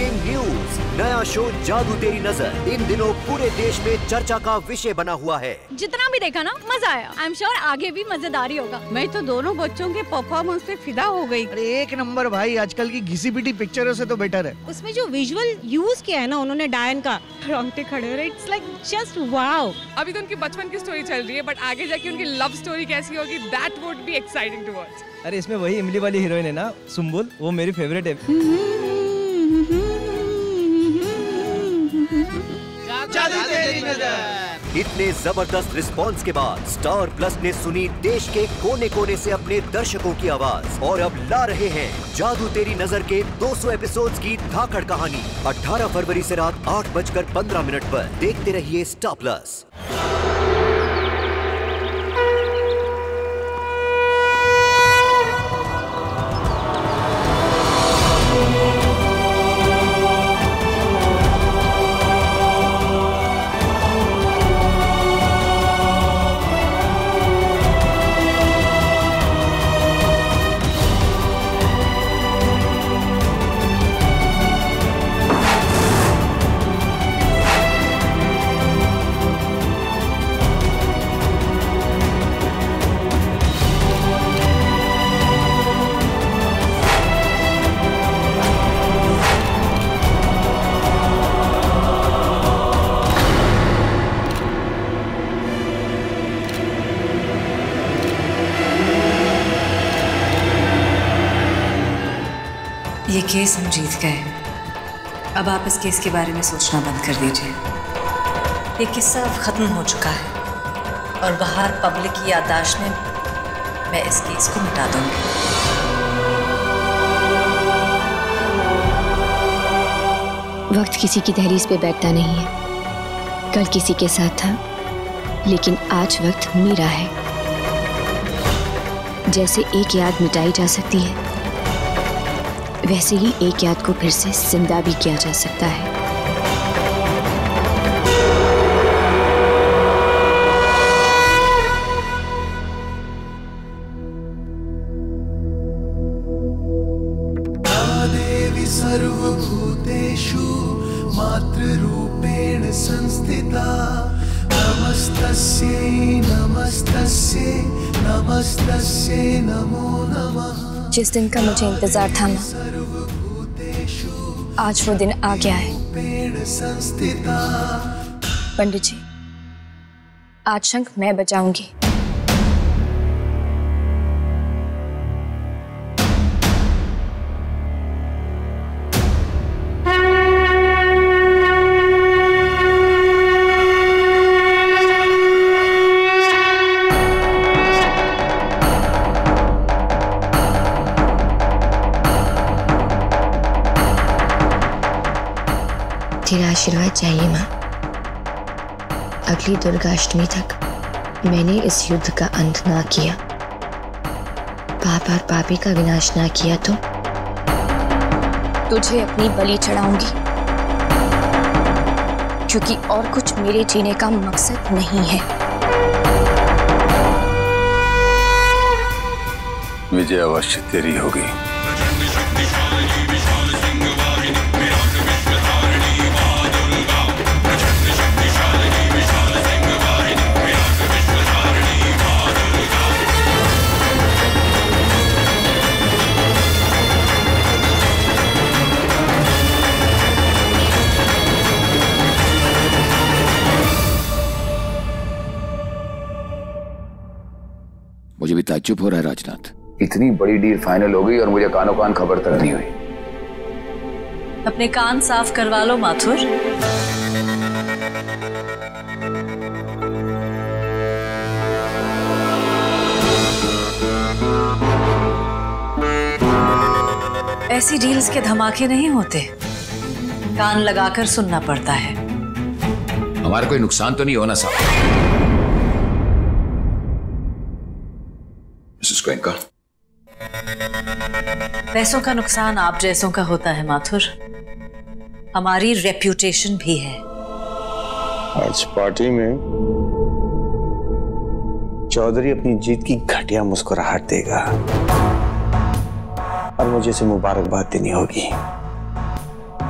Breaking news, नया show जादू तेरी नजर इन दिनों पूरे देश में चर्चा का विषय बना हुआ है। जितना भी देखा ना मजा आया। आई एम श्योर आगे भी मजेदार ही होगा। मैं तो दोनों बच्चों के परफॉर्मेंस पे फिदा हो गई। अरे एक नंबर भाई, आजकल की घिसी पिटी पिक्चरों से तो बेटर है। उसमें जो विजुअल यूज किया है ना उन्होंने डायन का, रोंगटे खड़े हो रहे। It's like just wow. अभी तो उनकी बचपन की स्टोरी चल रही है, बट आगे जाके उनकी लव स्टोरी कैसी होगी, that would be exciting to watch. अरे इसमें वही इमली वाली हीरोइन है ना, सुम्बुल, वो मेरी फेवरेट है। जादू तेरी नजर। इतने जबरदस्त रिस्पांस के बाद स्टार प्लस ने सुनी देश के कोने कोने से अपने दर्शकों की आवाज और अब ला रहे हैं जादू तेरी नजर के 200 एपिसोड्स की धाकड़ कहानी। 18 फरवरी से रात 8:15 पर देखते रहिए स्टार प्लस। ये केस हम जीत गए। अब आप इस केस के बारे में सोचना बंद कर दीजिए। ये किस्सा अब खत्म हो चुका है और बाहर पब्लिक की याददाश्त में मैं इस केस को मिटा दूंगी। वक्त किसी की दहलीज पे बैठता नहीं है। कल किसी के साथ था, लेकिन आज वक्त मेरा है। जैसे एक याद मिटाई जा सकती है, वैसे ही एक याद को फिर से जिंदा भी किया जा सकता है। देवी सर्वभूतेषु मातृरूपेण संस्थिता नमस्तस्यै नमस्तस्यै नमस्तस्यै नमो नमः। जिस दिन का मुझे इंतजार था ना, आज वो दिन आ गया है। पंडित जी, आज शंख मैं बजाऊंगी। तेरा आशीर्वाद चाहिए माँ। अगली दुर्गाष्टमी तक मैंने इस युद्ध का अंत ना किया, पाप और पापी का विनाश ना किया तो तुझे अपनी बलि चढ़ाऊंगी, क्योंकि और कुछ मेरे जीने का मकसद नहीं है। विजय अवश्य तेरी होगी। मुझे भी ताज्जुब हो रहा है राजनाथ। इतनी बड़ी डील फाइनल हो गई और मुझे कानों कान खबर तक नहीं हुई। अपने कान साफ करवा लो माथुर। ऐसी डील्स के धमाके नहीं होते, कान लगाकर सुनना पड़ता है। हमारा कोई नुकसान तो नहीं होना साहब? गोयनका, पैसों का नुकसान आप जैसों का होता है माथुर, हमारी रेप्यूटेशन भी है। आज पार्टी में चौधरी अपनी जीत की घटिया मुस्कुराहट देगा और मुझे इसे मुबारकबाद देनी होगी।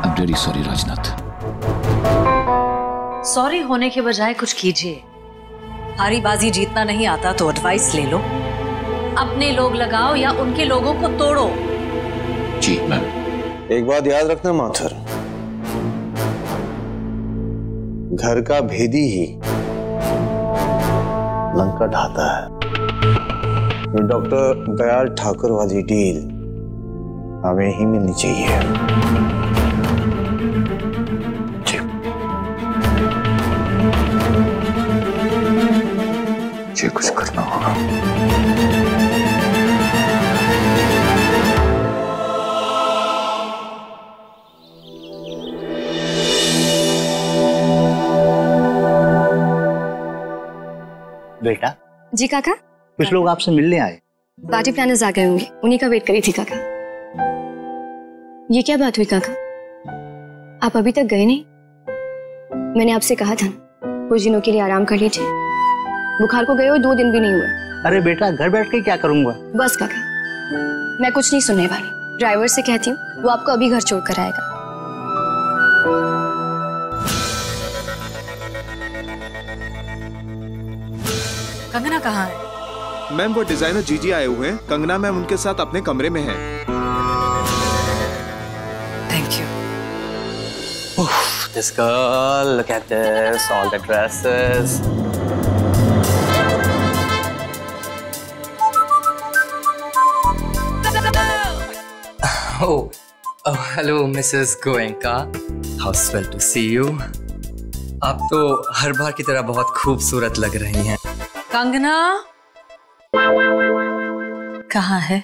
अब I'm really sorry, Rajnath. Sorry होने के बजाय कुछ कीजिए। हारी बाजी जीतना नहीं आता तो एडवाइस ले लो। अपने लोग लगाओ या उनके लोगों को तोड़ो। जी मैम। एक बात याद रखना माथुर, घर का भेदी ही लंका ढाता है। ये डॉक्टर दयाल ठाकुर वाली डील हमें ही मिलनी चाहिए। जी कुछ करना होगा। बेटा जी काका, कुछ लोग आपसे मिलने आए। पार्टी प्लानर्स आ गए होंगे, उन्हीं का वेट करी थी काका। ये क्या बात हुई काका, आप अभी तक गए नहीं? मैंने आपसे कहा था कुछ दिनों के लिए आराम कर लीजिए। बुखार को गए हुए 2 दिन भी नहीं हुए। अरे बेटा घर बैठ के क्या करूंगा। बस काका, मैं कुछ नहीं सुनने वाली। ड्राइवर से कहती हूँ, वो आपको अभी घर छोड़ कर आएगा। कंगना कहाँ है? मैम वो डिजाइनर जीजी आए हुए हैं। कंगना मैम उनके साथ अपने कमरे में हैं। Thank you. This girl, look at this, all the dresses. Oh, hello, Mrs. Goenka. How swell to see you. आप तो हर बार की तरह बहुत खूबसूरत लग रही हैं। कंगना कहाँ है?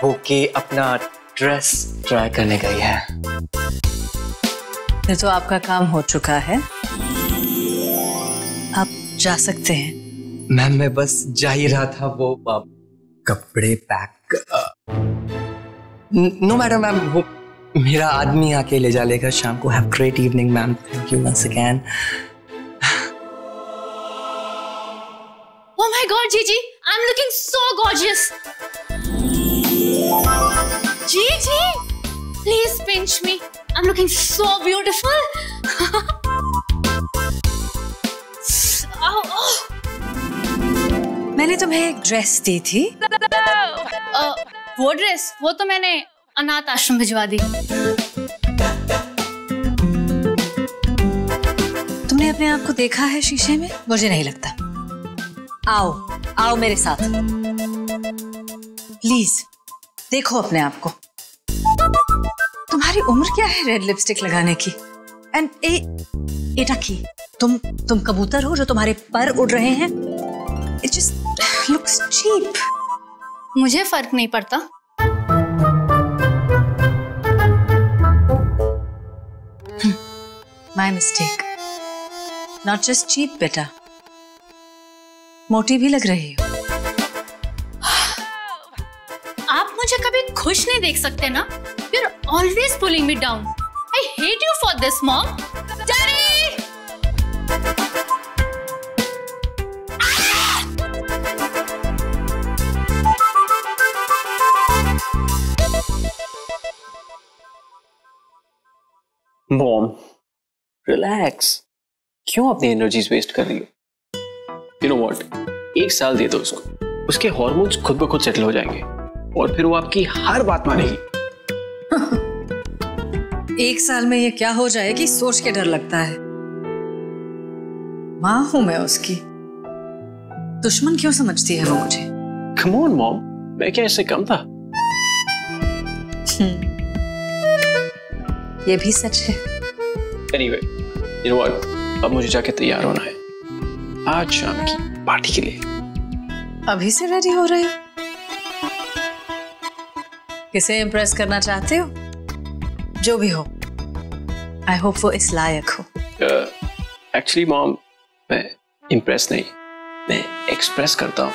वो कि अपना ड्रेस ट्राई करने गई है। ये तो आपका काम हो चुका है, आप जा सकते हैं। मैम मैं बस जा ही रहा था, वो कपड़े पैक। नो मैडम मैम, वो मेरा आदमी आके ले जा लेगा शाम को। Have great evening ma'am, thank you once again. Oh my God, Gigi, I'm looking so gorgeous. Gigi, please pinch me. I'm looking so beautiful. Ow, oh. मैंने तुम्हें एक ड्रेस दी थी। वो ड्रेस, वो तो मैंने अनाथ आश्रम भिजवा दी। तुमने अपने आप को देखा है शीशे में? मुझे नहीं लगता। आओ आओ मेरे साथ, प्लीज देखो अपने आप को। तुम्हारी उम्र क्या है रेड लिपस्टिक लगाने की? एंड एटा की तुम कबूतर हो जो तुम्हारे पर उड़ रहे हैं। It just looks cheap. मुझे फर्क नहीं पड़ता। My mistake. Not just cheap बेटा, मोटी भी लग रही हो। आप मुझे कभी खुश नहीं देख सकते ना? You're always pulling me down. I hate you for this, Mom. Daddy! Mom relax, क्यों अपनी एनर्जीज वेस्ट कर रही हो? यू नो व्हाट, 1 साल दे दो उसको, उसके हार्मोन्स खुद ब खुद सेटल हो जाएंगे और फिर वो आपकी हर बात मानेगी। 1 साल में ये क्या हो जाएगी सोच के डर लगता है। माँ हूं मैं उसकी, दुश्मन क्यों समझती है वो मुझे? कम ऑन मॉम, मैं क्या इससे कम था? ये भी सच है। एनीवे, यू नो व्हाट, अब मुझे जाके तैयार होना है आज शाम की पार्टी के लिए। अभी से रेडी हो रहे हो? किसे इम्प्रेस करना चाहते हो? जो भी हो, आई होप वो इस लायक हो। एक्चुअली मॉम, मैं इम्प्रेस नहीं, मैं एक्सप्रेस करता हूँ।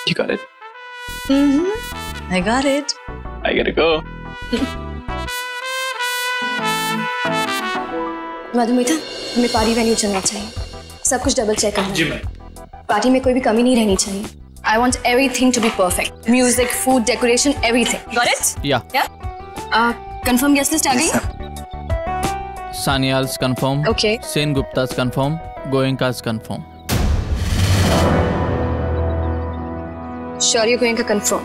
You got it? I got it. I gotta go. Madhumita, हमें पार्टी वेन्यू चलना चाहिए। सब कुछ डबल चेक करना। जी मैम। पार्टी में कोई भी कमी नहीं रहनी चाहिए। I want everything to be perfect. Music, food, decoration, everything. Got it? Yeah. Yeah. Confirm guest list आ गई? Sanyals confirm, Okay. Sen Guptas confirm, Goenkas confirm. Sure you're going to confirm,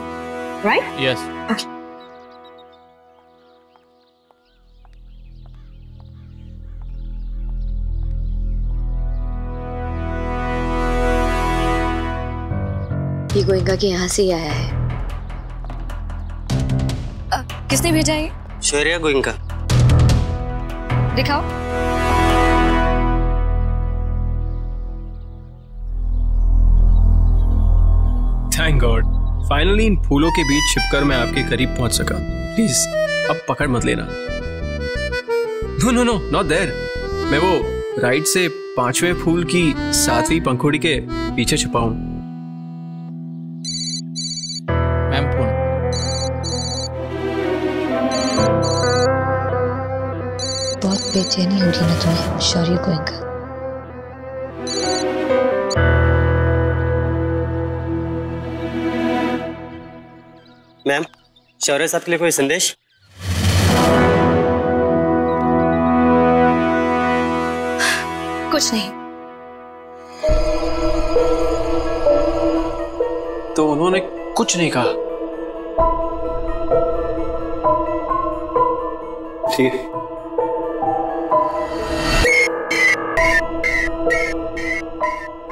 right? Yes. Okay. ये गोयंका के यहाँ से ही आया है। किसने भेजा है? शौर्या गोयंका। दिखाओ। थैंक गॉड, फाइनली इन फूलों के बीच छिपकर मैं आपके करीब पहुंच सका। प्लीज अब पकड़ मत लेना। No no no, not there. मैं वो राइट से 5वें फूल की 7वीं पंखुड़ी के पीछे छुपा हूं। Ma'am phone. बहुत बेचैनी हो रही ना तुम्हें शौर्य गोयंका? मैम, शौर्य साहब के लिए कोई संदेश? कुछ नहीं। तो उन्होंने कुछ नहीं कहा? ठीक है।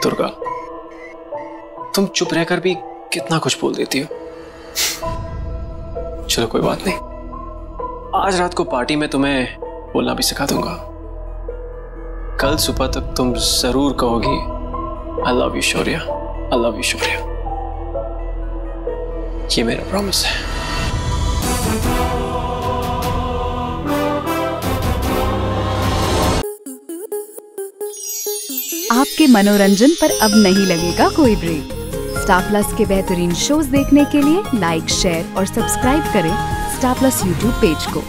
दुर्गा, तुम चुप रहकर भी कितना कुछ बोल देती हो। चलो कोई बात नहीं, आज रात को पार्टी में तुम्हें बोलना भी सिखा दूंगा। कल सुबह तक तुम जरूर कहोगी I love you Shaurya, I love you Shaurya. ये मेरा प्रॉमिस है। आपके मनोरंजन पर अब नहीं लगेगा कोई ब्रेक। स्टार प्लस के बेहतरीन शोज देखने के लिए लाइक, शेयर और सब्सक्राइब करें स्टार प्लस यूट्यूब पेज को।